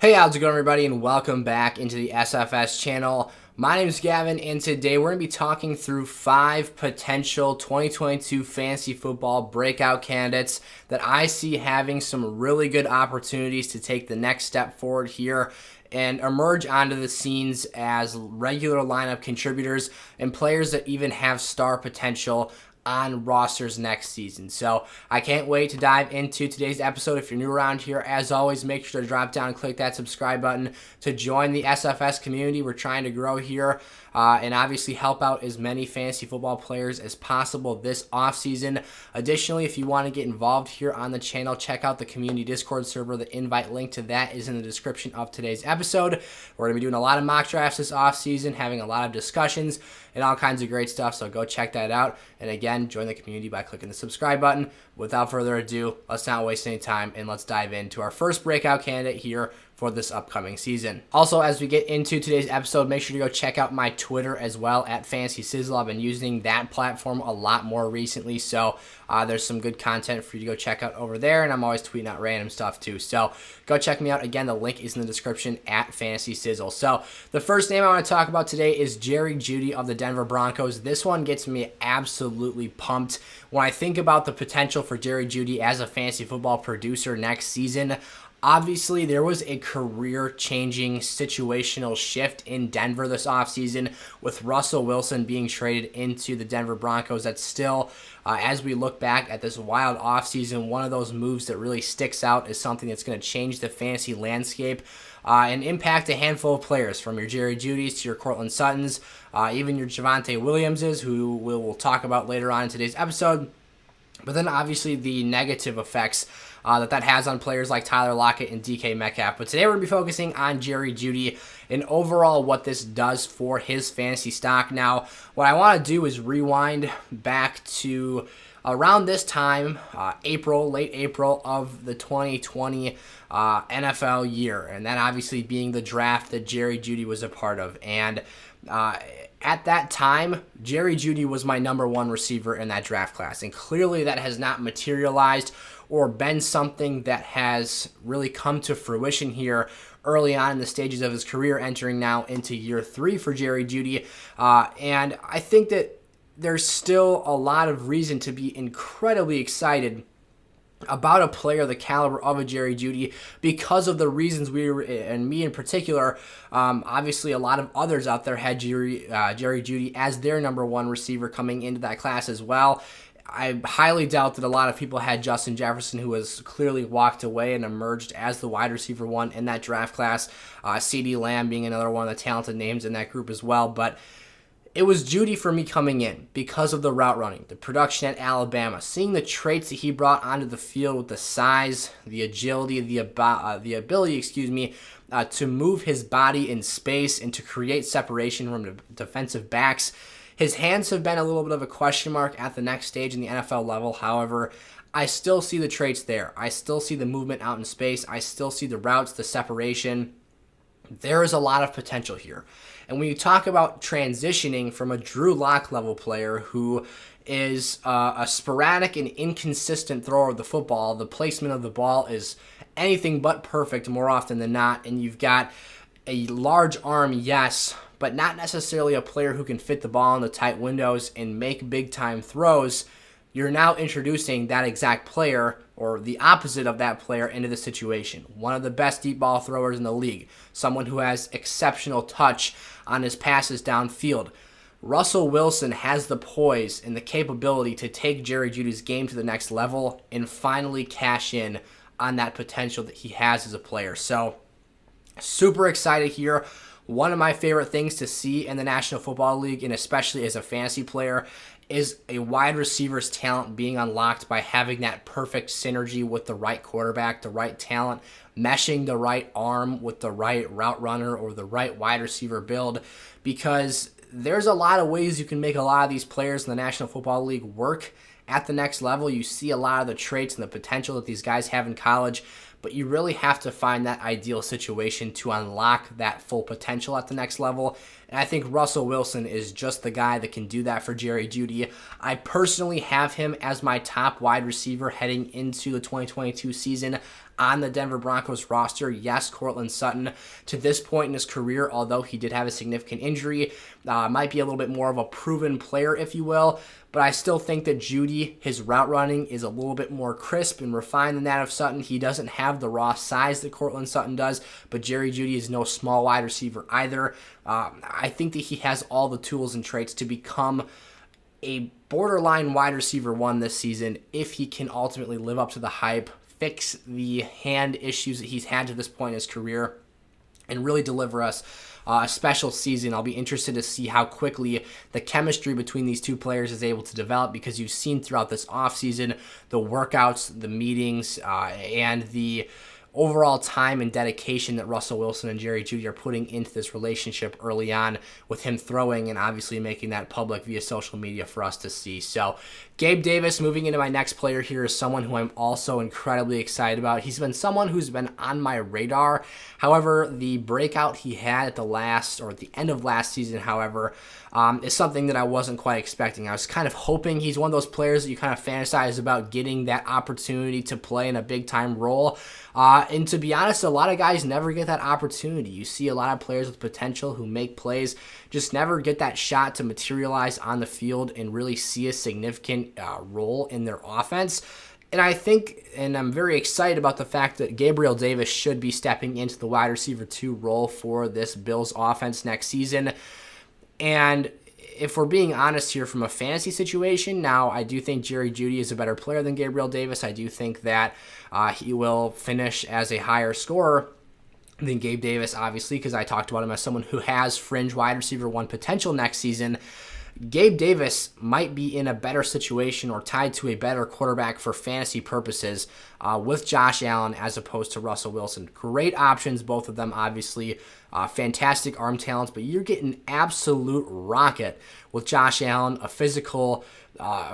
Hey, how's it going, everybody, and welcome back into the SFS channel. My name is Gavin, and today we're going to be talking through 5 potential 2022 fantasy football breakout candidates that I see having some really good opportunities to take the next step forward here and emerge onto the scenes as regular lineup contributors and players that even have star potential on rosters next season. So I can't wait to dive into today's episode. If you're new around here, as always, make sure to drop down and click that subscribe button to join the SFS community. We're trying to grow here and obviously help out as many fantasy football players as possible this offseason. Additionally, if you want to get involved here on the channel, check out the community Discord server. The invite link to that is in the description of today's episode. We're going to be doing a lot of mock drafts this offseason, having a lot of discussions and all kinds of great stuff, so go check that out. And again, join the community by clicking the subscribe button. Without further ado, let's not waste any time and let's dive into our first breakout candidate here for this upcoming season. Also, as we get into today's episode, make sure to go check out my Twitter as well at Fantasy Sizzle. I've been using that platform a lot more recently, so there's some good content for you to go check out over there, and I'm always tweeting out random stuff too. So go check me out. Again, the link is in the description at Fantasy Sizzle. So the first name I want to talk about today is Jeudy of the Denver Broncos. This one gets me absolutely pumped. When I think about the potential for Jeudy as a fantasy football producer next season, obviously, there was a career-changing situational shift in Denver this offseason with Russell Wilson being traded into the Denver Broncos. That's still, as we look back at this wild offseason, one of those moves that really sticks out as something that's going to change the fantasy landscape and impact a handful of players, from your Jerry Jeudy's to your Cortland Suttons, even your Javonte Williamses, who we'll talk about later on in today's episode. But then obviously the negative effects that has on players like Tyler Lockett and DK Metcalf. But today we're going to be focusing on Jerry Jeudy and overall what this does for his fantasy stock. Now, what I want to do is rewind back to around this time, late April of the 2020 NFL year. And that obviously being the draft that Jerry Jeudy was a part of. And at that time, Jerry Jeudy was my number 1 receiver in that draft class. And clearly that has not materialized or been something that has really come to fruition here early on in the stages of his career, entering now into year 3 for Jerry Jeudy. And I think that there's still a lot of reason to be incredibly excited about a player the caliber of a Jerry Jeudy because of the reasons we were, and me in particular, obviously a lot of others out there had Jerry Jeudy as their number 1 receiver coming into that class as well. I highly doubt that a lot of people had Justin Jefferson, who has clearly walked away and emerged as the wide receiver 1 in that draft class. CeeDee Lamb being another one of the talented names in that group as well. But it was Jeudy for me coming in because of the route running, the production at Alabama, seeing the traits that he brought onto the field with the size, the agility, the ability, to move his body in space and to create separation from the defensive backs. His hands have been a little bit of a question mark at the next stage in the NFL level. However, I still see the traits there. I still see the movement out in space. I still see the routes, the separation. There is a lot of potential here. And when you talk about transitioning from a Drew Lock level player who is a sporadic and inconsistent thrower of the football, the placement of the ball is anything but perfect more often than not, and you've got a large arm, yes, but not necessarily a player who can fit the ball in the tight windows and make big-time throws. You're now introducing that exact player, or the opposite of that player, into the situation. One of the best deep ball throwers in the league. Someone who has exceptional touch on his passes downfield. Russell Wilson has the poise and the capability to take Jerry Jeudy's game to the next level and finally cash in on that potential that he has as a player. So, super excited here. One of my favorite things to see in the National Football League, and especially as a fantasy player, is a wide receiver's talent being unlocked by having that perfect synergy with the right quarterback, the right talent, meshing the right arm with the right route runner or the right wide receiver build, because there's a lot of ways you can make a lot of these players in the National Football League work at the next level. You see a lot of the traits and the potential that these guys have in college, but you really have to find that ideal situation to unlock that full potential at the next level. And I think Russell Wilson is just the guy that can do that for Jerry Jeudy. I personally have him as my top wide receiver heading into the 2022 season. on the Denver Broncos roster. Yes, Courtland Sutton, to this point in his career, although he did have a significant injury, might be a little bit more of a proven player, if you will. But I still think that Jeudy, his route running is a little bit more crisp and refined than that of Sutton. He doesn't have the raw size that Courtland Sutton does, but Jerry Jeudy is no small wide receiver either. I think that he has all the tools and traits to become a borderline wide receiver one this season if he can ultimately live up to the hype, fix the hand issues that he's had to this point in his career, and really deliver us a special season. I'll be interested to see how quickly the chemistry between these two players is able to develop, because you've seen throughout this offseason the workouts, the meetings, and the overall time and dedication that Russell Wilson and Jerry Jeudy are putting into this relationship early on, with him throwing and obviously making that public via social media for us to see. So Gabe Davis, moving into my next player here, is someone who I'm also incredibly excited about. He's been someone who's been on my radar. However, the breakout he had at the end of last season, however, is something that I wasn't quite expecting. I was kind of hoping he's one of those players that you kind of fantasize about getting that opportunity to play in a big-time role. And to be honest, a lot of guys never get that opportunity. You see a lot of players with potential who make plays, just never get that shot to materialize on the field and really see a significant role in their offense. And I think, and I'm very excited about the fact that Gabriel Davis should be stepping into the wide receiver 2 role for this Bills offense next season. And if we're being honest here from a fantasy situation, now I do think Jerry Jeudy is a better player than Gabriel Davis. I do think that he will finish as a higher scorer than Gabe Davis, obviously, because I talked about him as someone who has fringe wide receiver 1 potential next season. Gabe Davis might be in a better situation or tied to a better quarterback for fantasy purposes with Josh Allen as opposed to Russell Wilson. Great options, both of them, obviously. Fantastic arm talents, but you're getting absolute rocket with Josh Allen, a physical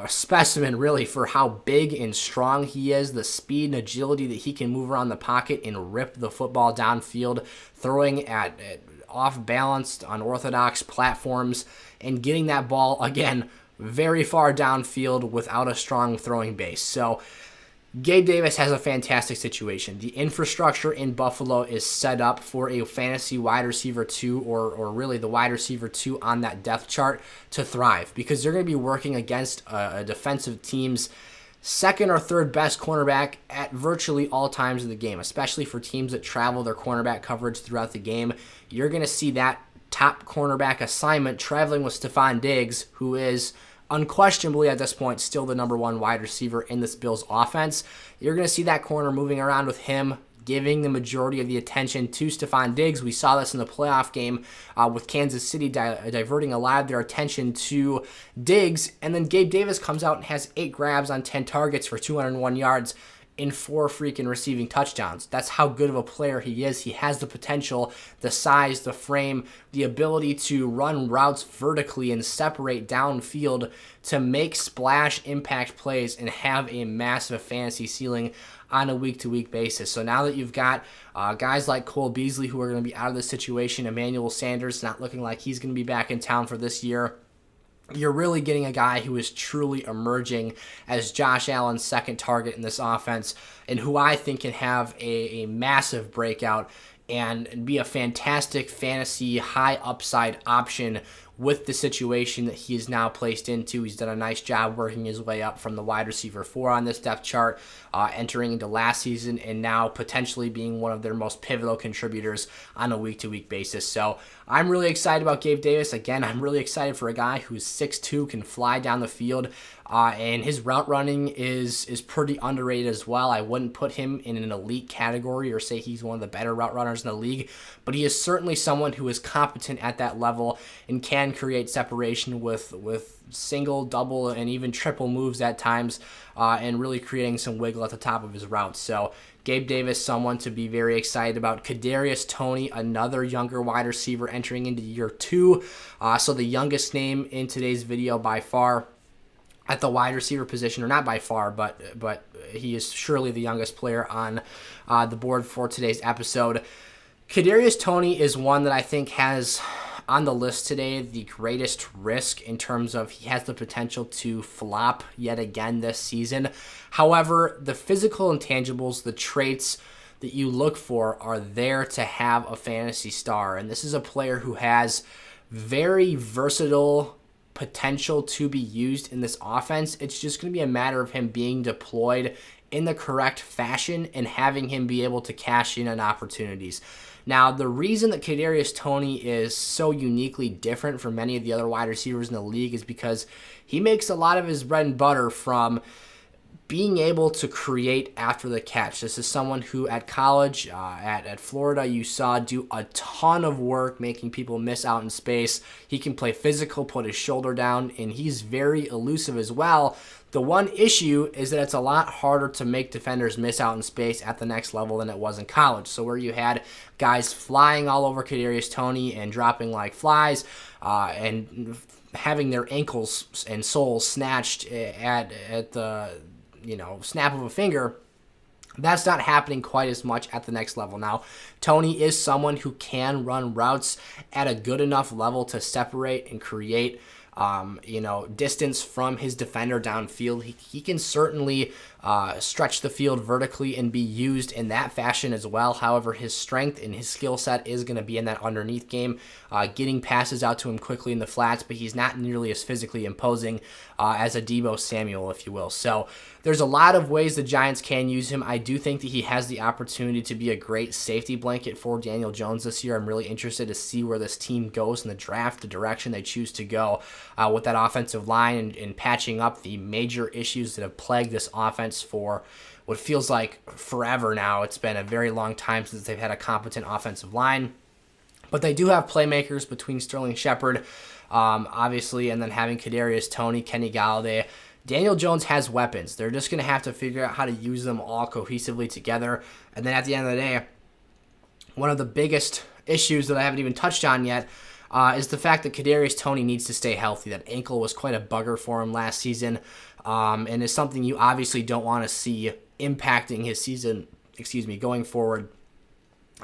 specimen, really, for how big and strong he is, the speed and agility that he can move around the pocket and rip the football downfield, throwing at off-balanced, unorthodox platforms, and getting that ball, again, very far downfield without a strong throwing base. So Gabe Davis has a fantastic situation. The infrastructure in Buffalo is set up for a fantasy wide receiver 2, or really the wide receiver 2 on that depth chart, to thrive, because they're going to be working against a defensive team's second or third best cornerback at virtually all times of the game, especially for teams that travel their cornerback coverage throughout the game. You're going to see that top cornerback assignment traveling with Stephon Diggs, who is unquestionably at this point still the number 1 wide receiver in this Bills offense. You're going to see that corner moving around with him, giving the majority of the attention to Stephon Diggs. We saw this in the playoff game with Kansas City diverting a lot of their attention to Diggs, and then Gabe Davis comes out and has 8 grabs on 10 targets for 201 yards in 4 freaking receiving touchdowns. That's how good of a player he is. He has the potential, the size, the frame, the ability to run routes vertically and separate downfield to make splash impact plays and have a massive fantasy ceiling on a week-to-week basis. So now that you've got guys like Cole Beasley who are going to be out of this situation, Emmanuel Sanders not looking like he's going to be back in town for this year, you're really getting a guy who is truly emerging as Josh Allen's second target in this offense, and who I think can have a massive breakout and be a fantastic fantasy high upside option with the situation that he is now placed into. He's done a nice job working his way up from the wide receiver 4 on this depth chart, entering into last season, and now potentially being one of their most pivotal contributors on a week-to-week basis. So I'm really excited about Gabe Davis. Again, I'm really excited for a guy who's 6'2", can fly down the field, and his route running is pretty underrated as well. I wouldn't put him in an elite category or say he's one of the better route runners in the league, but he is certainly someone who is competent at that level and can create separation with single, double, and even triple moves at times, and really creating some wiggle at the top of his routes. So Gabe Davis, someone to be very excited about. Kadarius Toney, another younger wide receiver entering into year 2. So the youngest name in today's video by far at the wide receiver position, or not by far, but he is surely the youngest player on the board for today's episode. Kadarius Toney is one that I think has on the list today the greatest risk in terms of he has the potential to flop yet again this season. However, the physical intangibles, the traits that you look for are there to have a fantasy star. And this is a player who has very versatile potential to be used in this offense. It's just going to be a matter of him being deployed in the correct fashion and having him be able to cash in on opportunities. Now, the reason that Kadarius Toney is so uniquely different from many of the other wide receivers in the league is because he makes a lot of his bread and butter from being able to create after the catch. This is someone who at college, at Florida, you saw do a ton of work making people miss out in space. He can play physical, put his shoulder down, and he's very elusive as well. The one issue is that it's a lot harder to make defenders miss out in space at the next level than it was in college. So where you had guys flying all over Kadarius Toney and dropping like flies and having their ankles and soles snatched at the snap of a finger, that's not happening quite as much at the next level. Now, Toney is someone who can run routes at a good enough level to separate and create distance from his defender downfield. He can certainly stretch the field vertically and be used in that fashion as well. However, his strength and his skill set is going to be in that underneath game, getting passes out to him quickly in the flats, but he's not nearly as physically imposing as a Deebo Samuel, if you will. So there's a lot of ways the Giants can use him. I do think that he has the opportunity to be a great safety blanket for Daniel Jones this year. I'm really interested to see where this team goes in the draft, the direction they choose to go with that offensive line and patching up the major issues that have plagued this offense for what feels like forever now. It's been a very long time since they've had a competent offensive line. But they do have playmakers between Sterling Shepard, obviously, and then having Kadarius Toney, Kenny Galladay. Daniel Jones has weapons. They're just going to have to figure out how to use them all cohesively together. And then at the end of the day, one of the biggest issues that I haven't even touched on yet is the fact that Kadarius Toney needs to stay healthy. That ankle was quite a bugger for him last season, and is something you obviously don't want to see impacting his season, going forward,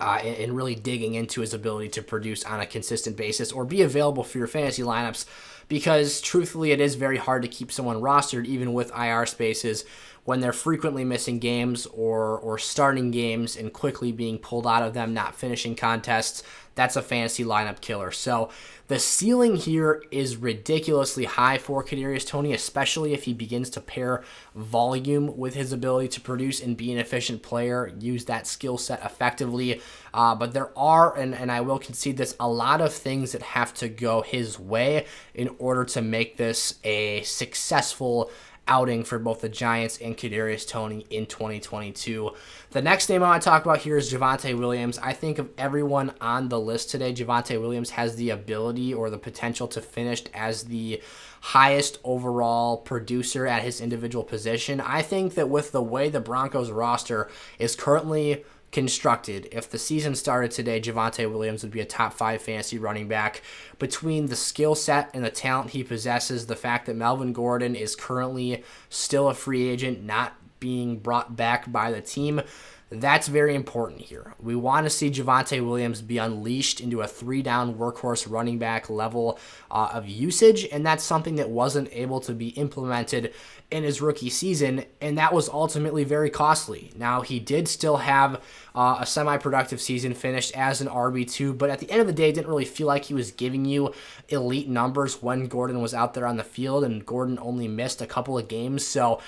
and really digging into his ability to produce on a consistent basis or be available for your fantasy lineups, because truthfully it is very hard to keep someone rostered even with IR spaces when they're frequently missing games or starting games and quickly being pulled out of them, not finishing contests. That's a fantasy lineup killer. So the ceiling here is ridiculously high for Kadarius Toney, especially if he begins to pair volume with his ability to produce and be an efficient player, use that skill set effectively. But there are, and I will concede this, a lot of things that have to go his way in order to make this a successful outing for both the Giants and Kadarius Toney in 2022. The next name I want to talk about here is Javonte Williams. I think of everyone on the list today, Javonte Williams has the ability or the potential to finish as the highest overall producer at his individual position. I think that with the way the Broncos roster is currently constructed, if the season started today, Javonte Williams would be a top 5 fantasy running back. Between the skill set and the talent he possesses, the fact that Melvin Gordon is currently still a free agent, not being brought back by the team, that's very important here. We want to see Javonte Williams be unleashed into a 3-down workhorse running back level of usage, and that's something that wasn't able to be implemented in his rookie season, and that was ultimately very costly. Now, he did still have a semi-productive season, finished as an RB2, but at the end of the day, it didn't really feel like he was giving you elite numbers when Gordon was out there on the field, and Gordon only missed a couple of games. So,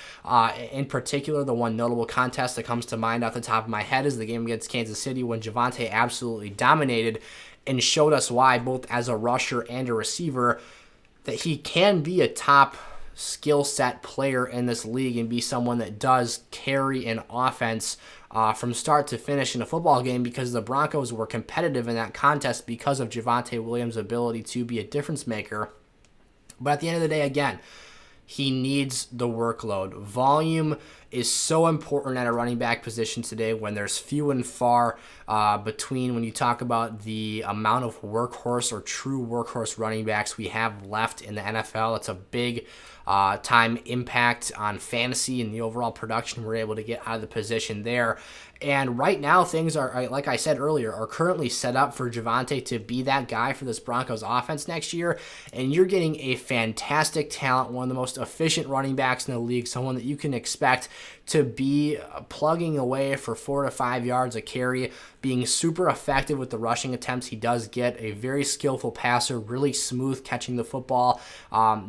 in particular, the one notable contest that comes to mind off the top of my head is the game against Kansas City when Javonte absolutely dominated and showed us why, both as a rusher and a receiver, that he can be a top skill set player in this league and be someone that does carry an offense from start to finish in a football game, because the Broncos were competitive in that contest because of Javonte Williams' ability to be a difference maker. But at the end of the day, again, he needs the workload. Volume is so important at a running back position today when there's few and far between when you talk about the amount of workhorse or true workhorse running backs we have left in the NFL. It's a big time impact on fantasy and the overall production we're able to get out of the position there. And right now, things are, like I said earlier, are currently set up for Javonte to be that guy for this Broncos offense next year. And you're getting a fantastic talent, one of the most efficient running backs in the league, someone that you can expect to be plugging away for 4 to 5 yards a carry, being super effective with the rushing attempts he does get, a very skillful passer, really smooth catching the football,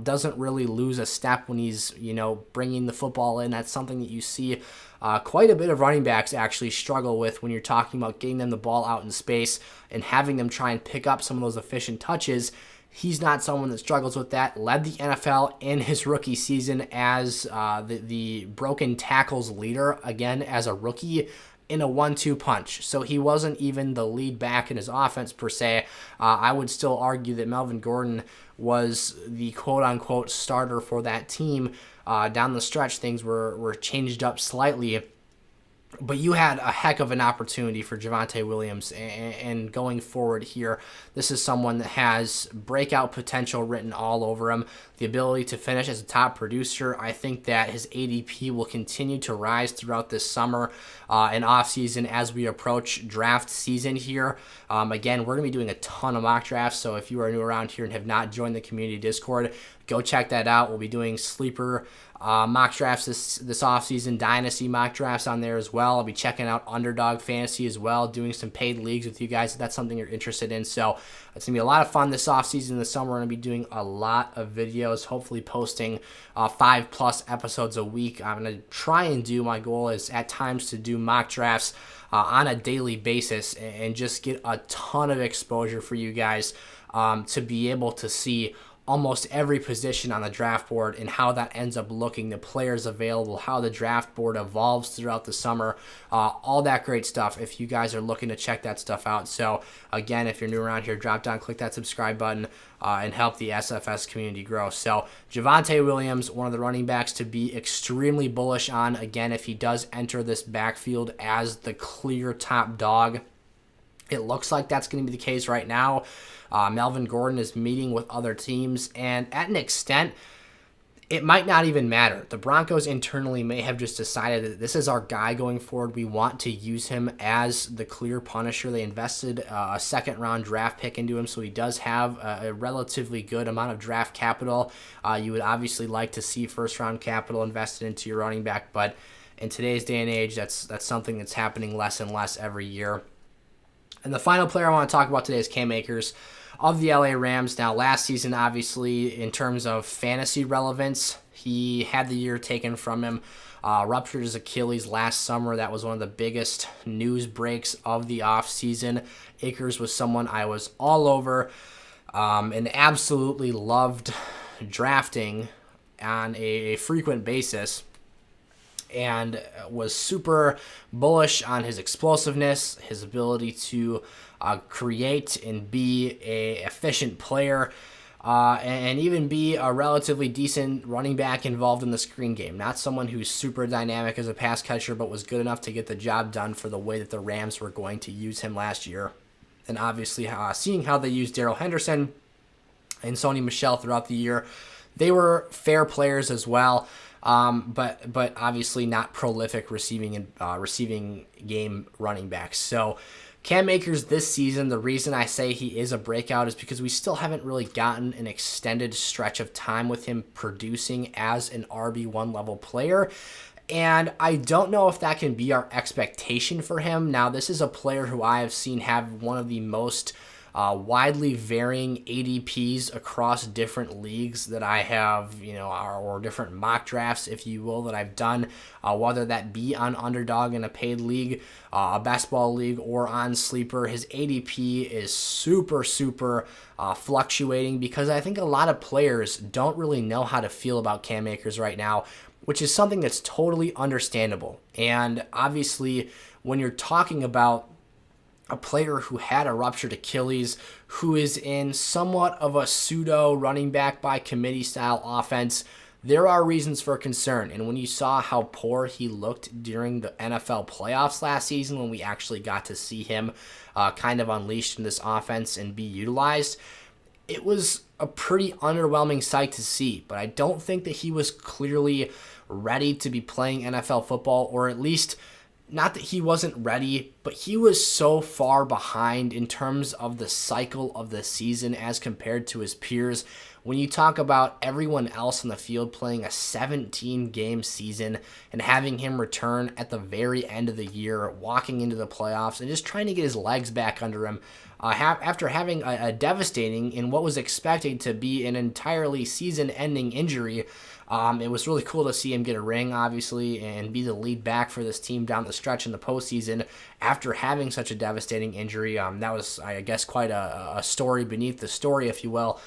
doesn't really lose a step when he's, bringing the football in. That's something that you see quite a bit of running backs actually struggle with when you're talking about getting them the ball out in space and having them try and pick up some of those efficient touches. He's not someone that struggles with that. Led the NFL in his rookie season as the broken tackles leader, again, as a rookie in a 1-2 punch. So he wasn't even the lead back in his offense per se. I would still argue that Melvin Gordon was the quote-unquote starter for that team. Down the stretch, things were changed up slightly. But you had a heck of an opportunity for Javonte Williams, and going forward here, this is someone that has breakout potential written all over him, the ability to finish as a top producer. I think that his ADP will continue to rise throughout this summer and offseason as we approach draft season here. Again, we're going to be doing a ton of mock drafts, so if you are new around here and have not joined the community Discord, go check that out. We'll be doing sleeper mock drafts this offseason, Dynasty mock drafts on there as well. I'll be checking out Underdog Fantasy as well, doing some paid leagues with you guys if that's something you're interested in. So it's going to be a lot of fun this offseason. This summer, we're going to be doing a lot of videos, hopefully posting 5+ episodes a week. I'm going to try and do, my goal is at times to do mock drafts on a daily basis and just get a ton of exposure for you guys to be able to see almost every position on the draft board and how that ends up looking, the players available, how the draft board evolves throughout the summer, all that great stuff if you guys are looking to check that stuff out. So again, if you're new around here, drop down, click that subscribe button and help the SFS community grow. So Javonte Williams, one of the running backs to be extremely bullish on, again, if he does enter this backfield as the clear top dog. It looks like that's going to be the case right now. Melvin Gordon is meeting with other teams, and at an extent, it might not even matter. The Broncos internally may have just decided that this is our guy going forward. We want to use him as the clear punisher. They invested a second-round draft pick into him, so he does have a relatively good amount of draft capital. You would obviously like to see first-round capital invested into your running back, but in today's day and age, that's something that's happening less and less every year. And the final player I want to talk about today is Cam Akers of the LA Rams. Now, last season, obviously, in terms of fantasy relevance, he had the year taken from him. Ruptured his Achilles last summer. That was one of the biggest news breaks of the offseason. Akers was someone I was all over and absolutely loved drafting on a frequent basis, and was super bullish on his explosiveness, his ability to create and be a efficient player, and even be a relatively decent running back involved in the screen game. Not someone who's super dynamic as a pass catcher, but was good enough to get the job done for the way that the Rams were going to use him last year. And obviously, seeing how they used Darrell Henderson and Sony Michel throughout the year, they were fair players as well. But obviously not prolific receiving game running backs. So Cam Akers this season, the reason I say he is a breakout is because we still haven't really gotten an extended stretch of time with him producing as an RB1 level player. And I don't know if that can be our expectation for him. Now, this is a player who I have seen have one of the most widely varying ADPs across different leagues that I have, or different mock drafts, if you will, that I've done, whether that be on Underdog in a paid league, a best ball league, or on Sleeper. His ADP is super fluctuating because I think a lot of players don't really know how to feel about Cam Akers right now, which is something that's totally understandable. And obviously, when you're talking about a player who had a ruptured Achilles, who is in somewhat of a pseudo running back by committee style offense, there are reasons for concern. And when you saw how poor he looked during the NFL playoffs last season, when we actually got to see him kind of unleashed in this offense and be utilized, it was a pretty underwhelming sight to see. But I don't think that he was clearly ready to be playing NFL football, or at least not that he wasn't ready, but he was so far behind in terms of the cycle of the season as compared to his peers. When you talk about everyone else on the field playing a 17-game season and having him return at the very end of the year, walking into the playoffs and just trying to get his legs back under him after having a devastating in what was expected to be an entirely season-ending injury. It was really cool to see him get a ring, obviously, and be the lead back for this team down the stretch in the postseason after having such a devastating injury. That was, I guess, quite a story beneath the story, if you will.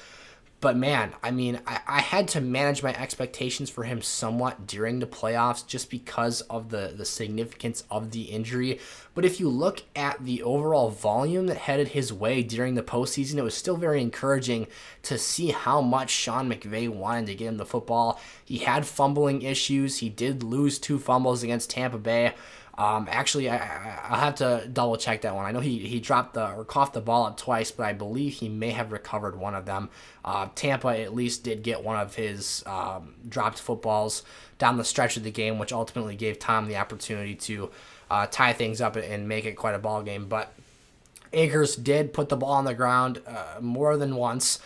But man, I mean, I had to manage my expectations for him somewhat during the playoffs just because of the significance of the injury. But if you look at the overall volume that headed his way during the postseason, it was still very encouraging to see how much Sean McVay wanted to get him the football. He had fumbling issues. He did lose 2 fumbles against Tampa Bay. Actually, I'll have to double check that one. I know he dropped or coughed the ball up twice, but I believe he may have recovered one of them. Tampa at least did get one of his dropped footballs down the stretch of the game, which ultimately gave Tom the opportunity to tie things up and make it quite a ball game. But Akers did put the ball on the ground more than once,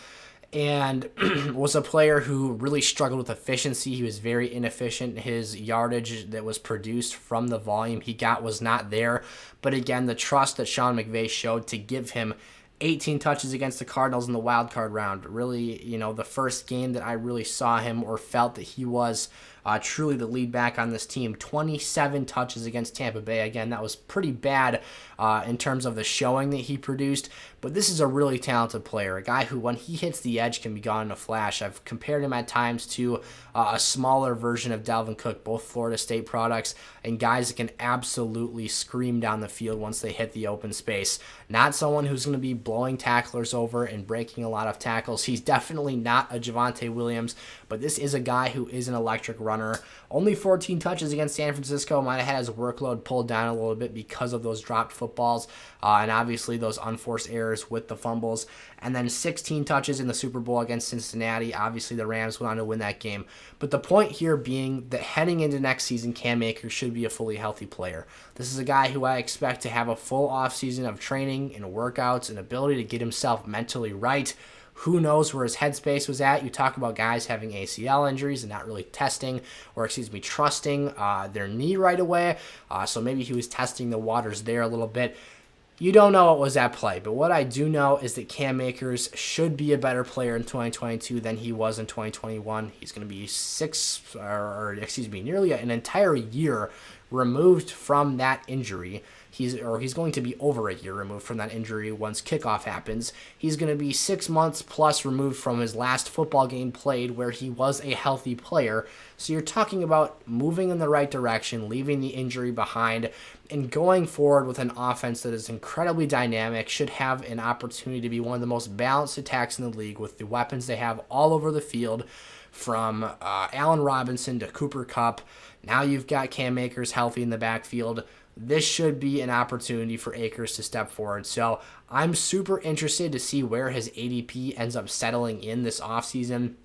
and was a player who really struggled with efficiency. He was very inefficient. His yardage that was produced from the volume he got was not there. But again, the trust that Sean McVay showed to give him 18 touches against the Cardinals in the wild card round. Really, the first game that I really saw him or felt that he was truly the lead back on this team. 27 touches against Tampa Bay. Again, that was pretty bad in terms of the showing that he produced. But this is a really talented player, a guy who, when he hits the edge, can be gone in a flash. I've compared him at times to a smaller version of Dalvin Cook, both Florida State products, and guys that can absolutely scream down the field once they hit the open space. Not someone who's going to be blowing tacklers over and breaking a lot of tackles. He's definitely not a Javonte Williams, but this is a guy who is an electric runner. Only 14 touches against San Francisco. Might have had his workload pulled down a little bit because of those dropped footballs and obviously those unforced errors with the fumbles. And then 16 touches in the Super Bowl against Cincinnati. Obviously, the Rams went on to win that game. But the point here being that heading into next season, Cam Akers should be a fully healthy player. This is a guy who I expect to have a full offseason of training and workouts and ability to get himself mentally right. Who knows where his headspace was at? You talk about guys having ACL injuries and not really trusting their knee right away. So maybe he was testing the waters there a little bit. You don't know what was at play, but what I do know is that Cam Akers should be a better player in 2022 than he was in 2021. He's going to be nearly an entire year removed from that injury. He's going to be over a year removed from that injury once kickoff happens. He's going to be 6 months plus removed from his last football game played where he was a healthy player. So you're talking about moving in the right direction, leaving the injury behind, and going forward with an offense that is incredibly dynamic, should have an opportunity to be one of the most balanced attacks in the league with the weapons they have all over the field, from Allen Robinson to Cooper Kupp. Now you've got Cam Akers healthy in the backfield. This should be an opportunity for Akers to step forward. So I'm super interested to see where his ADP ends up settling in this offseason.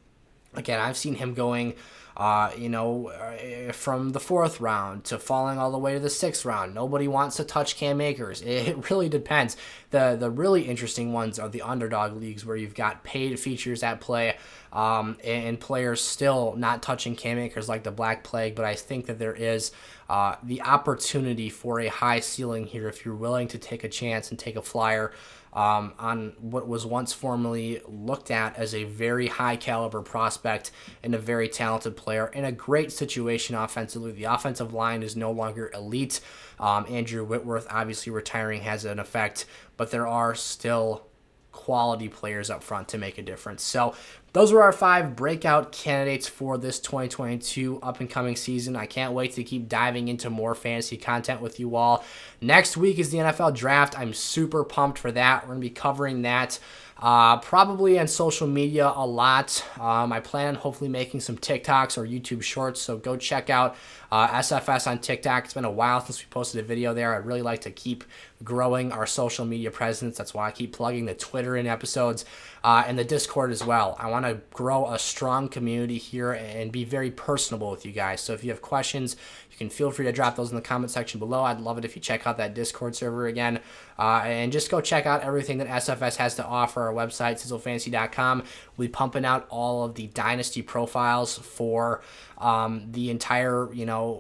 Again, I've seen him going from the 4th round to falling all the way to the 6th round. Nobody wants to touch Cam Akers. It really depends. The really interesting ones are the underdog leagues where you've got paid features at play and players still not touching Cam Akers like the Black Plague. But I think that there is the opportunity for a high ceiling here if you're willing to take a chance and take a flyer on what was once formerly looked at as a very high caliber prospect and a very talented player in a great situation offensively. The offensive line is no longer elite. Andrew Whitworth obviously retiring has an effect, but there are still quality players up front to make a difference. So those were our 5 breakout candidates for this 2022 up-and-coming season. I can't wait to keep diving into more fantasy content with you all. Next week is the NFL Draft. I'm super pumped for that. We're going to be covering that probably on social media a lot. I plan on hopefully making some TikToks or YouTube shorts, so go check out SFS on TikTok. It's been a while since we posted a video there. I'd really like to keep growing our social media presence. That's why I keep plugging the Twitter in episodes and the Discord as well. I want to grow a strong community here and be very personable with you guys. So if you have questions, you can feel free to drop those in the comment section below. I'd love it if you check out that Discord server again. And just go check out everything that SFS has to offer. Our website, sizzlefantasy.com. We'll be pumping out all of the Dynasty profiles for the entire,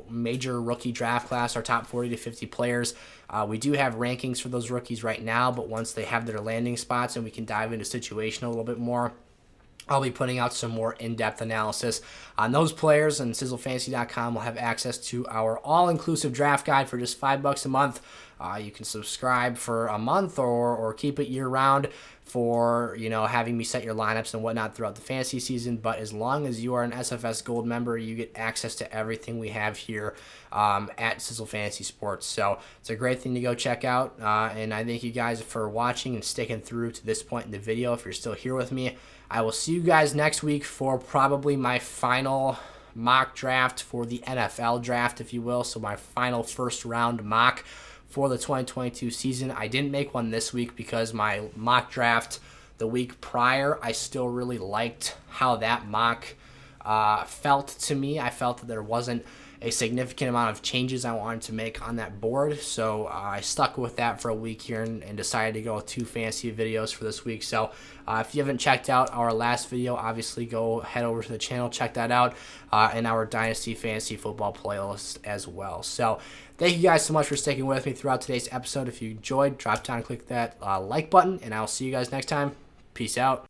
major rookie draft class, our top 40 to 50 players. We do have rankings for those rookies right now, but once they have their landing spots and we can dive into situation a little bit more, I'll be putting out some more in-depth analysis on those players, and sizzlefantasy.com will have access to our all-inclusive draft guide for just $5 a month. You can subscribe for a month or keep it year-round for, having me set your lineups and whatnot throughout the fantasy season. But as long as you are an SFS Gold member, you get access to everything we have here at Sizzle Fantasy Sports. So it's a great thing to go check out. And I thank you guys for watching and sticking through to this point in the video. If you're still here with me, I will see you guys next week for probably my final mock draft for the NFL draft, if you will. So my final first round mock for the 2022 season. I didn't make one this week because my mock draft the week prior, I still really liked how that mock felt to me. I felt that there wasn't a significant amount of changes I wanted to make on that board, so I stuck with that for a week here and decided to go with 2 fantasy videos for this week. So if you haven't checked out our last video, obviously go head over to the channel, check that out, and our Dynasty Fantasy Football playlist as well. So thank you guys so much for sticking with me throughout today's episode. If you enjoyed, drop down and click that like button, and I'll see you guys next time. Peace out.